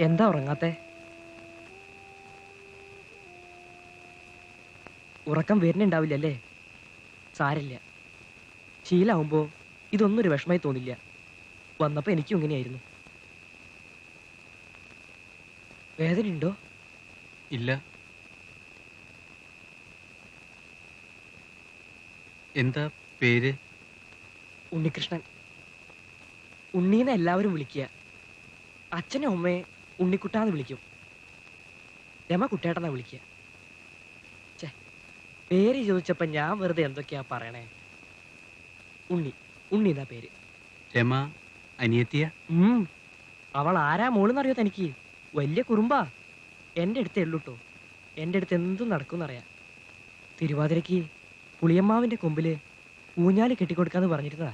എന്താ ഉറങ്ങാത്തെ? ഉറക്കം വരുന്നുണ്ടാവില്ലല്ലേ? സാരില്ല, ശീലാവുമ്പോ ഇതൊന്നും ഒരു വിഷമായി തോന്നില്ല. വന്നപ്പോ എനിക്കും ഇങ്ങനെയായിരുന്നു. വേദനയുണ്ടോ? ഇല്ല. എന്താ പേര്? ഉണ്ണികൃഷ്ണൻ. ഉണ്ണീന്ന് എല്ലാവരും വിളിക്കുക. അച്ഛനും അമ്മയെ ഉണ്ണിക്കുട്ടാന്ന് വിളിക്കും. രമ കുട്ടേട്ടനാ വിളിക്കുക. ഛേ, പേര് ചോദിച്ചപ്പോ ഞാൻ വെറുതെ എന്തൊക്കെയാ പറയണേ. ഉണ്ണി, ഉണ്ണി എന്നാ പേര്. രമ അനിയത്തിയ? അവൾ ആരാ മോളെന്നറിയോ തനിക്ക്? വലിയ കുറുമ്പാ. എന്റെ അടുത്തേ ഉള്ളൂട്ടോ. എന്റെ അടുത്ത് എന്തും നടക്കുമെന്നറിയാം. തിരുവാതിരക്ക് പുളിയമ്മാവിന്റെ കൊമ്പില് ഊഞ്ഞാല് കെട്ടിക്കൊടുക്കാന്ന് പറഞ്ഞിരുന്നതാ.